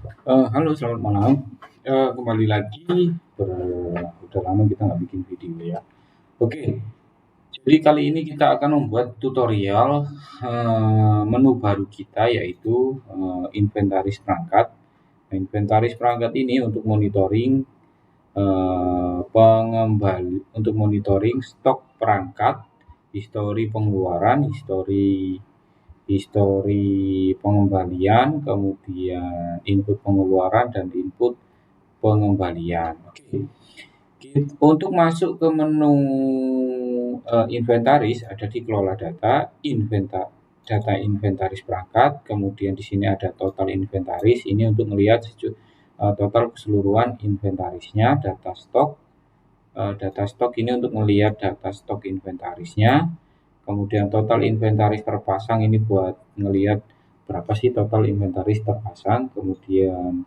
Halo, selamat malam. Kembali lagi, udah lama kita nggak bikin video ya. Oke, jadi kali ini kita akan membuat tutorial menu baru kita yaitu inventaris perangkat. Nah, inventaris perangkat ini untuk monitoring untuk monitoring stok perangkat, histori pengeluaran, histori histori pengembalian, kemudian input pengeluaran dan input pengembalian. Oke. Untuk masuk ke menu inventaris ada di kelola data, data inventaris perangkat, kemudian di sini ada total inventaris. Ini untuk melihat total keseluruhan inventarisnya, data stok ini untuk melihat data stok inventarisnya. Kemudian total inventaris terpasang ini buat ngelihat berapa sih total inventaris terpasang. Kemudian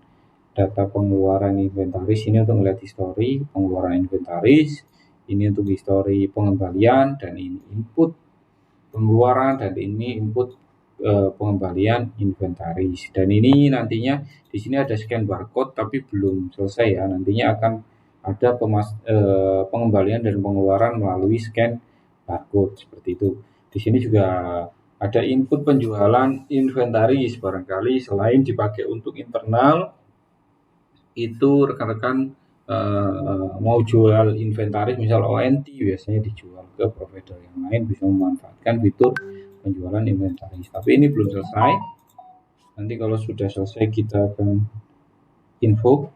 data pengeluaran inventaris ini untuk melihat histori pengeluaran inventaris. Ini untuk histori pengembalian dan ini input pengeluaran dan ini input pengembalian inventaris. Dan ini nantinya di sini ada scan barcode tapi belum selesai ya. Nantinya akan ada pengembalian dan pengeluaran melalui scan barcode seperti itu. Di sini juga ada input penjualan inventaris, barangkali selain dipakai untuk internal, itu rekan-rekan mau jual inventaris misal ONT biasanya dijual ke provider yang lain, bisa memanfaatkan fitur penjualan inventaris. Tapi ini belum selesai. Nanti kalau sudah selesai kita akan info.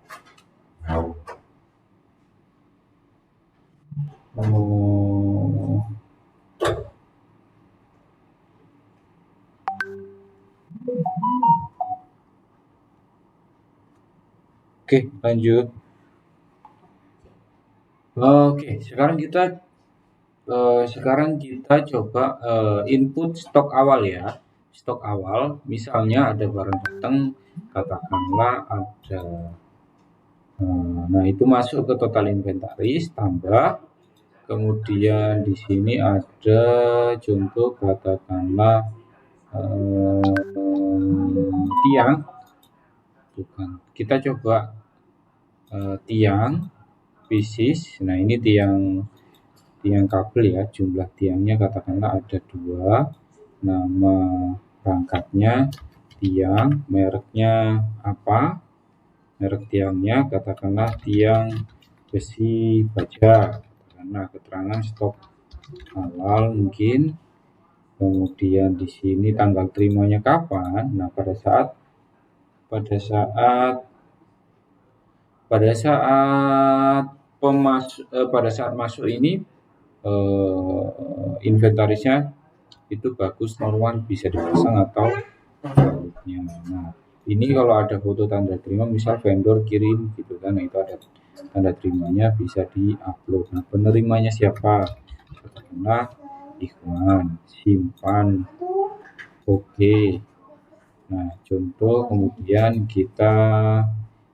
Oke, lanjut. Oke, sekarang kita coba input stok awal ya. Stok awal, misalnya ada barang datang, katakanlah ada, nah itu masuk ke total inventaris, tambah, kemudian di sini ada contoh katakanlah tiang, bukan, kita coba tiang pieces. Nah ini tiang kabel ya, jumlah tiangnya katakanlah ada 2, nama perangkatnya tiang, mereknya apa, merek tiangnya katakanlah tiang besi baja, karena keterangan stok halal mungkin, kemudian di sini tanggal terimanya kapan. Nah pada saat masuk ini inventarisnya itu bagus, normal, bisa dipasang atau sebaliknya. Nah ini kalau ada foto tanda terima, misal vendor kirim gitu kan, nah itu ada tanda terimanya, bisa di-upload. Nah penerimanya siapa, katakanlah Ikhwan, simpan, oke. Nah contoh, kemudian kita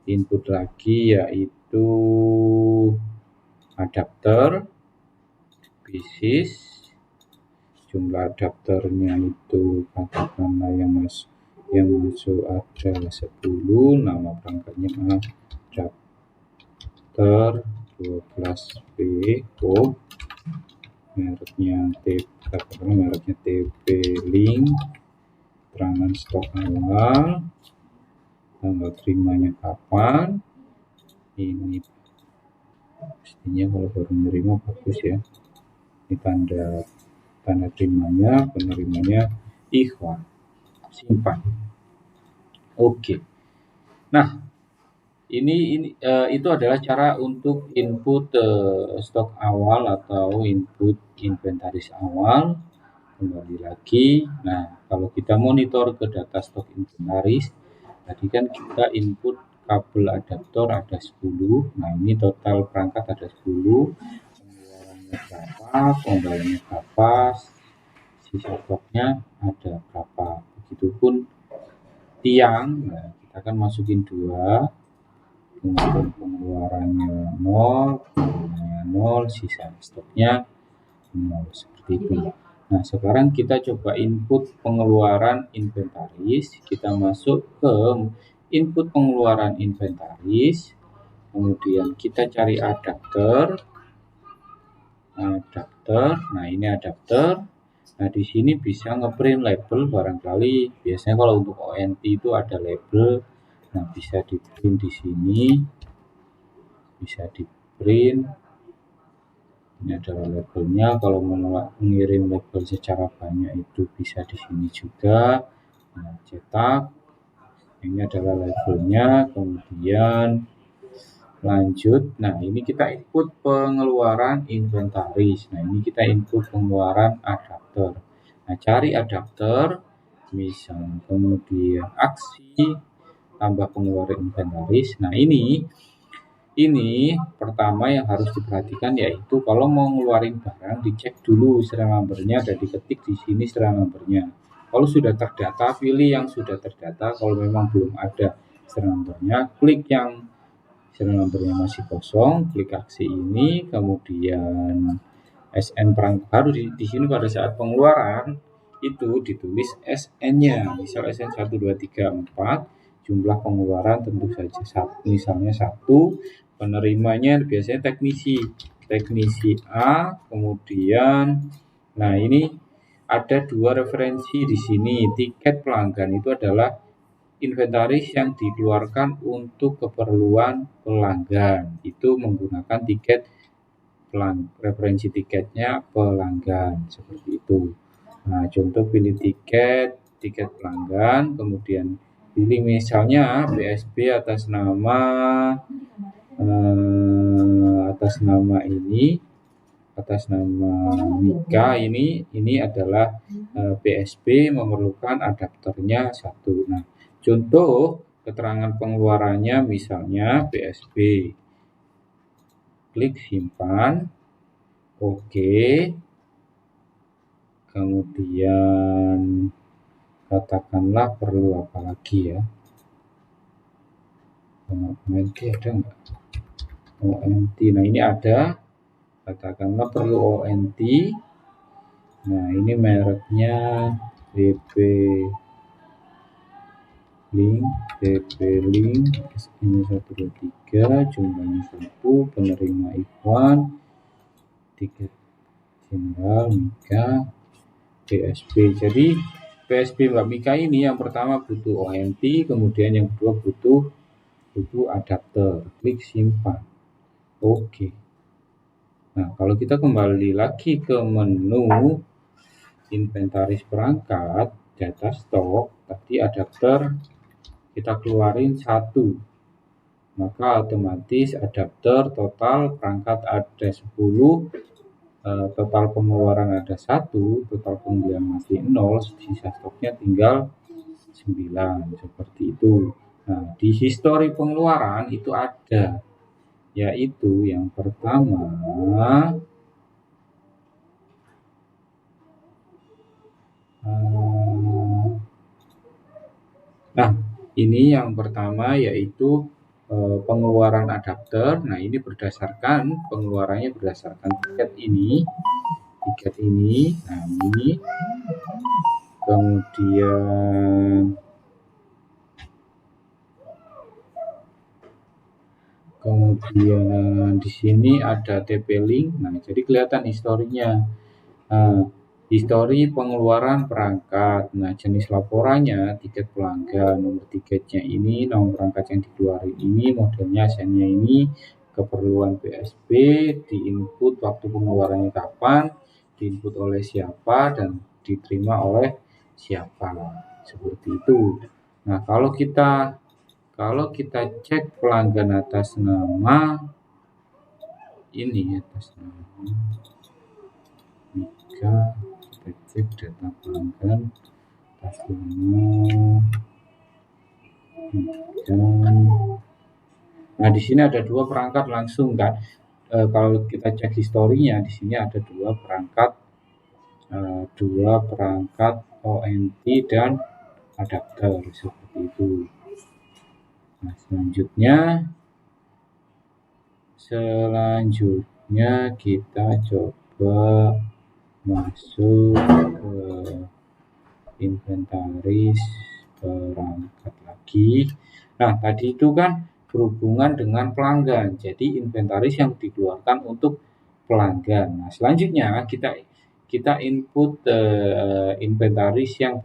input lagi yaitu adapter pieces, jumlah adapternya itu katakanlah yang masuk ada 10, nama perangkatnya adapter 12B, mereknya TP Link, keterangan stok awal, tanggal terimanya kapan. Ini pastinya kalau baru menerima bagus ya. Ini tanda terimanya, penerimanya Ikhwan, simpan. Oke. Nah ini itu adalah cara untuk input stok awal atau input inventaris awal. Kembali lagi, nah kalau kita monitor ke data stok inventaris, tadi kan kita input kabel adaptor ada 10. Nah ini total perangkat ada 10, pengeluarannya berapa, pengembaliannya berapa, sisa stoknya ada berapa. Begitupun tiang, nah kita akan masukin 2, kemudian pengeluarannya 0, pengembaliannya 0, sisa stoknya 0, seperti itu. Nah sekarang kita coba input pengeluaran inventaris, kita masuk ke input pengeluaran inventaris, kemudian kita cari adapter. Nah ini adapter. Nah di sini bisa ngeprint label barangkali. Biasanya kalau untuk ONT itu ada label. Nah bisa di print di sini, bisa di print. Ini adalah labelnya. Kalau mengirim label secara banyak itu bisa di sini juga. Nah, cetak. Ini adalah labelnya. Kemudian lanjut. Nah, ini kita input pengeluaran inventaris. Nah, ini kita input pengeluaran adapter. Nah, cari adapter. Misal kemudian aksi tambah pengeluaran inventaris. Nah, ini pertama yang harus diperhatikan yaitu kalau mau ngeluarin barang dicek dulu serial number-nya dan diketik di sini serial number-nya. Kalau sudah terdata, pilih yang sudah terdata. Kalau memang belum ada serial number-nya, klik yang serial number-nya masih kosong, klik aksi ini, kemudian SN perangkat baru di sini pada saat pengeluaran itu ditulis SN-nya, misal SN 1234, jumlah pengeluaran tentu saja misalnya 1, penerimanya biasanya teknisi A, kemudian nah ini ada 2 referensi di sini. Tiket pelanggan itu adalah inventaris yang dikeluarkan untuk keperluan pelanggan. Itu menggunakan referensi tiketnya pelanggan seperti itu. Nah, contoh pilih tiket pelanggan, kemudian pilih misalnya BSB atas nama Mika ini adalah BSB memerlukan adapternya 1. Nah, contoh keterangan pengeluarannya misalnya BSB. Klik simpan. Oke. Kemudian katakanlah perlu apa lagi ya? ONT ada nggak? ONT. Nah, ini ada. Katakanlah perlu ONT. Nah, ini mereknya BP Link ini 123, jumlahnya 1, penerima Ikhwan, tiket general Mika, PSB. Jadi PSB Mbak Mika ini yang pertama butuh ONT, kemudian yang kedua butuh adapter. Klik simpan. Oke. Nah, kalau kita kembali lagi ke menu inventaris perangkat, data stok, tadi adapter kita keluarin 1, maka otomatis adapter total perangkat ada 10, total pengeluaran ada 1, total pembelian masih 0, sisa stoknya tinggal 9, seperti itu. Nah, di histori pengeluaran itu ada, yaitu yang pertama nah, ini yang pertama yaitu pengeluaran adapter. Nah, ini pengeluarannya berdasarkan tiket ini. Nah, ini. Kemudian di sini ada TP link. Nah, jadi kelihatan historinya. Histori pengeluaran perangkat. Nah, jenis laporannya tiket pelanggan, nomor tiketnya ini, nomor perangkat yang dikeluarin ini, modelnya SN-nya ini, keperluan PSB, diinput waktu pengeluarannya kapan, diinput oleh siapa, dan diterima oleh siapa. Seperti itu. Nah, kalau kita cek pelanggan atas nama ini, atas nama Mika, kita cek data pelanggan atas nama Mika. Nah, di sini ada 2 perangkat langsung kan. Kalau kita cek historinya, di sini ada 2 perangkat ONT dan adapter seperti itu. Nah, selanjutnya kita coba masuk ke inventaris perangkat lagi. Nah, tadi itu kan berhubungan dengan pelanggan. Jadi inventaris yang dikeluarkan untuk pelanggan. Nah, selanjutnya kita input inventaris yang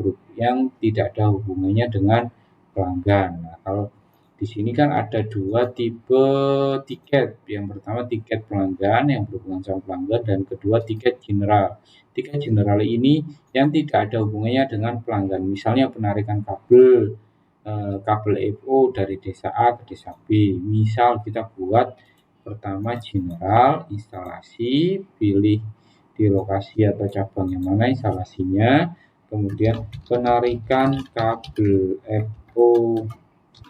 tidak ada hubungannya dengan pelanggan. Nah, kalau di sini kan ada dua tipe tiket. Yang pertama tiket pelanggan yang berhubungan sama pelanggan, dan kedua tiket general. Tiket general ini yang tidak ada hubungannya dengan pelanggan. Misalnya penarikan kabel FO dari desa A ke desa B. Misal kita buat pertama general, instalasi, pilih di lokasi atau cabang yang mana instalasinya, kemudian penarikan kabel FO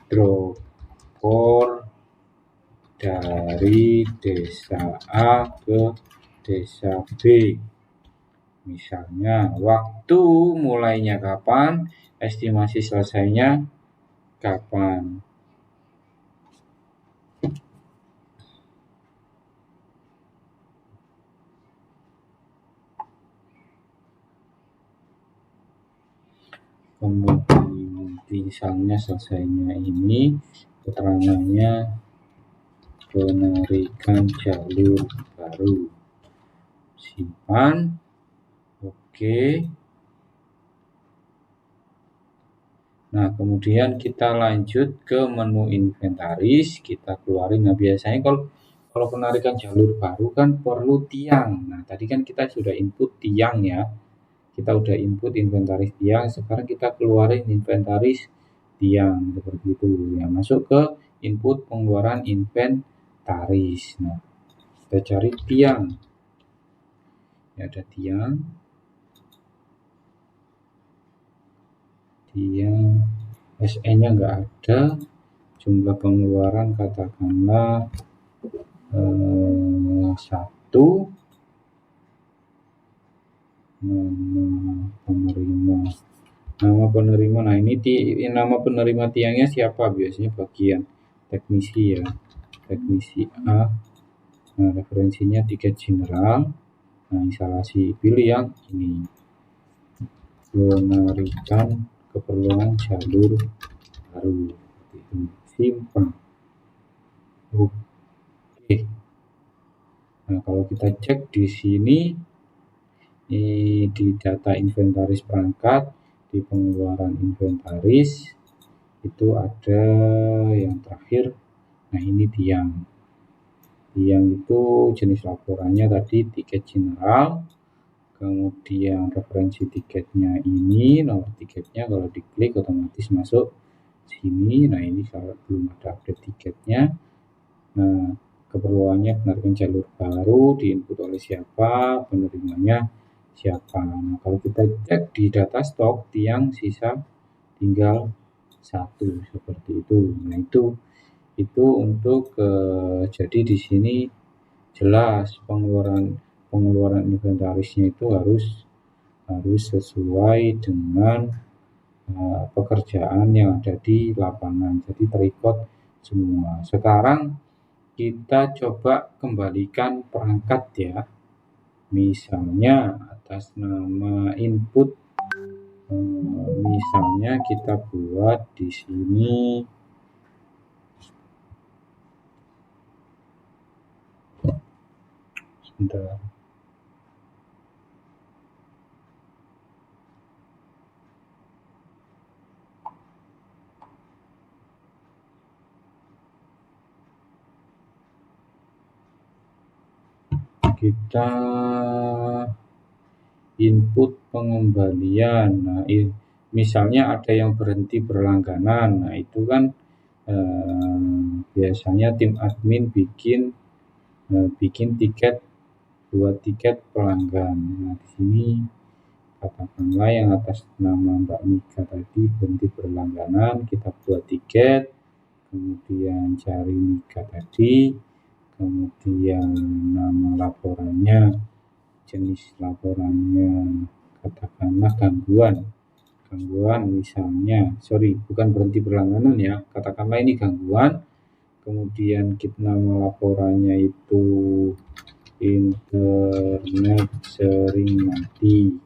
drop core dari desa A ke desa B. Misalnya waktu mulainya kapan, estimasi selesainya kapan. Kemudian misalnya selesainya ini keterangannya penarikan jalur baru, simpan, oke. Nah, kemudian kita lanjut ke menu inventaris, kita keluarin. Nah, biasanya kalau penarikan jalur baru kan perlu tiang. Nah, tadi kan kita sudah input tiang ya. Kita udah input inventaris tiang, sekarang kita keluarin inventaris tiang seperti itu. Ya, masuk ke input pengeluaran inventaris. Nah, kita cari tiang. Ya, ada tiang. SE-nya nggak ada. Jumlah pengeluaran katakanlah 1. Nama penerima. Nah, ini nama penerima tiangnya siapa? Biasanya bagian teknisi ya. Teknisi A. Nah, referensinya tiket general. Nah, instalasi pilih yang ini. Penarikan keperluan jalur baru. Simpan. Oke. Nah, kalau kita cek di sini di data inventaris perangkat, di pengeluaran inventaris itu ada yang terakhir. Nah, ini tiang itu jenis laporannya tadi tiket general, kemudian referensi tiketnya ini, nomor tiketnya kalau diklik otomatis masuk sini. Nah, ini kalau belum ada update tiketnya. Nah, keperluannya penarikan jalur baru, diinput oleh siapa, penerimanya siapa. Nah, kalau kita cek di data stok, tiang sisa tinggal 1 seperti itu. Nah, itu untuk jadi di sini jelas pengeluaran inventarisnya itu harus sesuai dengan pekerjaan yang ada di lapangan. Jadi terikut semua. Sekarang kita coba kembalikan perangkat ya. Misalnya atas nama input, misalnya kita buat di sini sebentar. Kita input pengembalian. Nah, misalnya ada yang berhenti berlangganan. Nah, itu kan biasanya tim admin bikin tiket, buat tiket pelanggan. Nah, di sini katakanlah yang atas nama Mbak Mika tadi berhenti berlangganan, kita buat tiket, kemudian cari Mika tadi, kemudian nama laporannya, jenis laporannya katakanlah gangguan misalnya, bukan berhenti berlangganan ya, katakanlah ini gangguan, kemudian nama laporannya itu internet sering mati,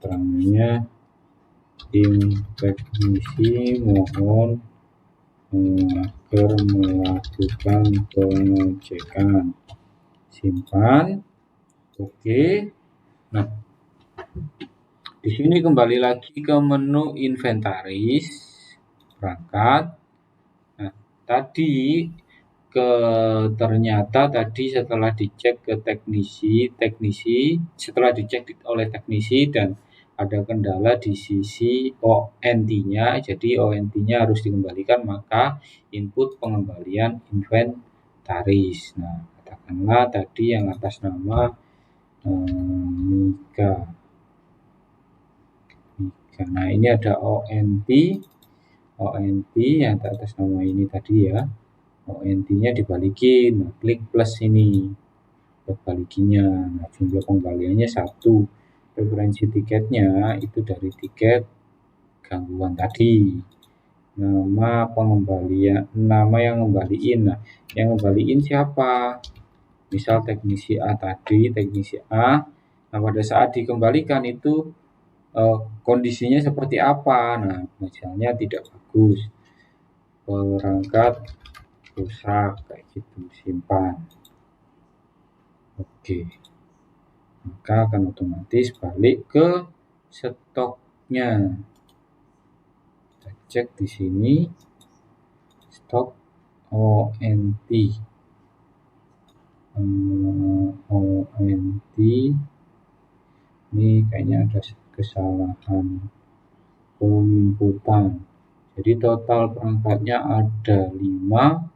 keterangannya tim teknisi mohon agar melakukan pengecekan. Simpan. Oke. Nah, di sini kembali lagi ke menu inventaris perangkat. Nah, tadi ternyata tadi setelah dicek ke teknisi setelah dicek oleh teknisi dan ada kendala di sisi ONT-nya, jadi ONT-nya harus dikembalikan, maka input pengembalian inventaris. Nah, katakanlah tadi yang atas nama Mika. Nah, ini ada ONT yang atas nama ini tadi ya. ONT-nya dibalikin, nah, klik plus ini buat balikinya. Nah, jumlah pengembaliannya 1. Referensi tiketnya itu dari tiket gangguan tadi. Nama yang ngembaliin. Nah, yang ngembaliin siapa? Misal teknisi A tadi, teknisi A. Nah, pada saat dikembalikan itu kondisinya seperti apa? Nah, misalnya tidak bagus, perangkat rusak, kayak gitu, simpan. Oke, maka akan otomatis balik ke stoknya. Kita cek di sini stok ONT. ONT ini kayaknya ada kesalahan penginputan. Jadi total perangkatnya ada 5,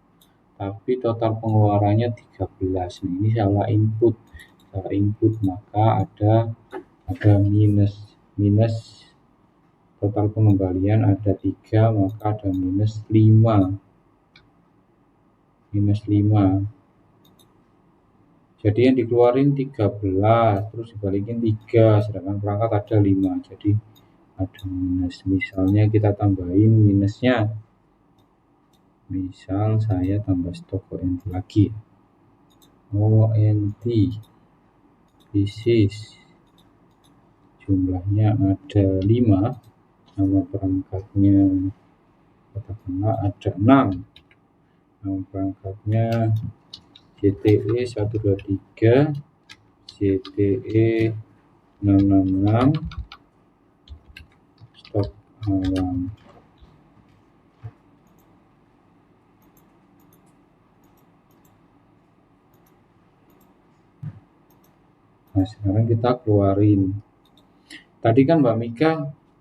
tapi total pengeluarannya 13. Nah, ini salah input, maka ada minus total pengembalian ada 3, maka ada minus 5. Jadi yang dikeluarin 13, terus dibalikin 3, sedangkan perangkat ada 5. Jadi ada minus. Misalnya kita tambahin minusnya. Misal saya tambah stok ONT lagi. ONT bisnis jumlahnya ada 5, nama perangkatnya katakanlah ada 6, nama perangkatnya JTE 123 JTE 666 stok awam. Nah, sekarang kita keluarin. Tadi kan Mbak Mika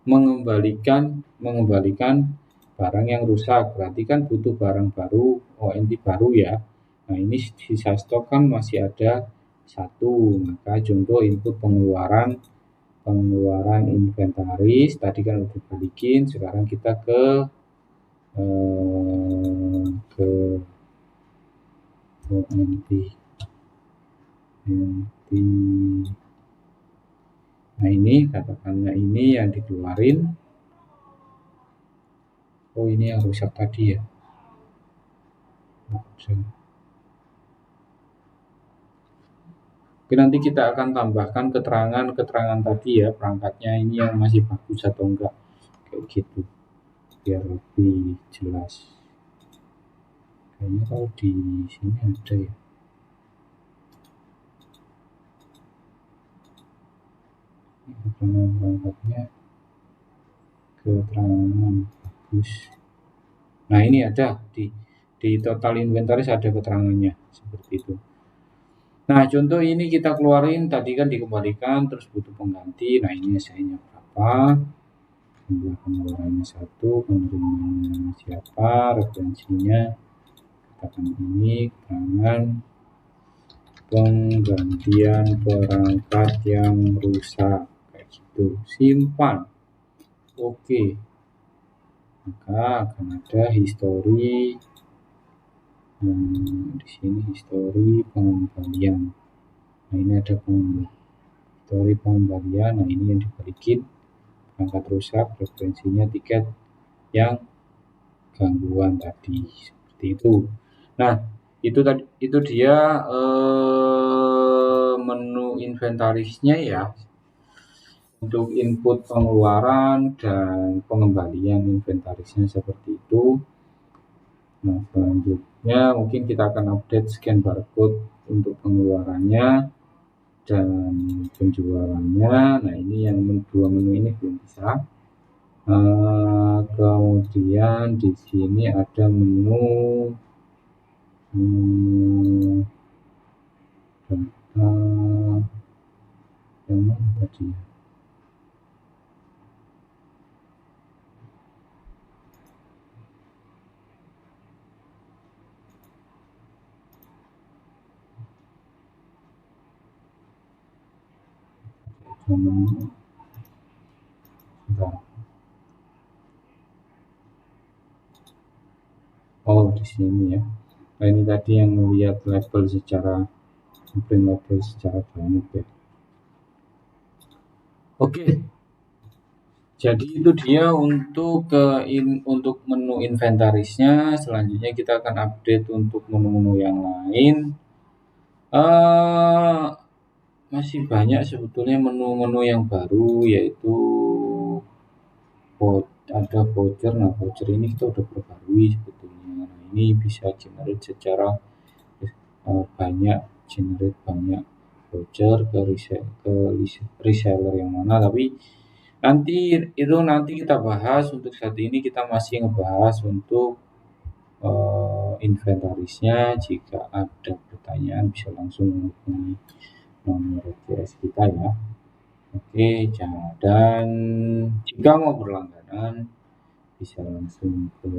mengembalikan barang yang rusak, berarti kan butuh barang baru, ONT baru ya. Nah, ini sisa stok kan masih ada 1, maka contoh input pengeluaran inventaris tadi kan udah balikin. Sekarang kita ke ONT. Nah, ini katakanlah ini yang dikeluarin. Oh, ini yang rusak tadi ya. Oke, nanti kita akan tambahkan keterangan tadi ya, perangkatnya ini yang masih bagus atau enggak, kayak gitu, biar lebih jelas. Kayaknya kalau di sini ada ya. Perangkatnya keterangan bagus. Nah, ini ada di total inventaris ada keterangannya seperti itu. Nah, contoh ini kita keluarin tadi kan dikembalikan terus butuh pengganti. Nah, ini SI-nya berapa? Jumlah pengeluarannya 1, penerimanya siapa, referensinya katakan ini keterangan penggantian perangkat yang rusak, kayak gitu. Simpan. Oke. Maka akan ada histori. Di sini histori pengembalian. Nah, ini ada histori pengembalian. Nah, ini yang dibalikin perangkat rusak, referensinya tiket yang gangguan tadi, seperti itu. Nah, itu dia menu inventarisnya ya, untuk input pengeluaran dan pengembalian inventarisnya seperti itu. Nah, selanjutnya mungkin kita akan update scan barcode untuk pengeluarannya dan penjualannya. Nah, ini yang dua menu ini belum bisa. Kemudian di sini ada menu data yang mana tadi ya? Bentar. Oh, di sini ya. Nah, ini tadi yang melihat label secara print label secara banyak ya. Oke. Jadi itu dia untuk untuk menu inventarisnya. Selanjutnya kita akan update untuk menu-menu yang lain. Eh masih banyak sebetulnya menu-menu yang baru, yaitu ada voucher. Nah, voucher ini kita udah perbarui sebetulnya. Nah, ini bisa generate secara generate banyak voucher ke reseller yang mana, tapi nanti kita bahas. Untuk saat ini kita masih ngebahas untuk inventarisnya. Jika ada pertanyaan bisa langsung menghubungi nomor CS kita ya. Oke, dan jika mau berlangganan bisa langsung ke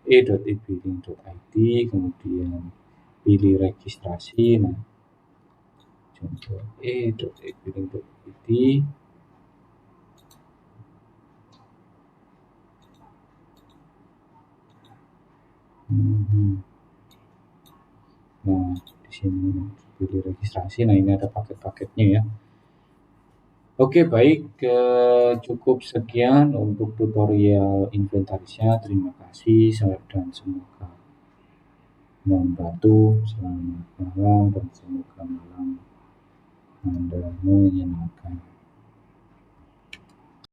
e.ebilling.id, kemudian pilih registrasi. Nah, contoh e.ebilling.id. Nah, di sini pilih registrasi. Nah, ini ada paket-paketnya ya. Oke, baik, cukup sekian untuk tutorial inventarisnya. Terima kasih dan semoga membantu. Selamat malam dan semoga malam Anda menyenangkan.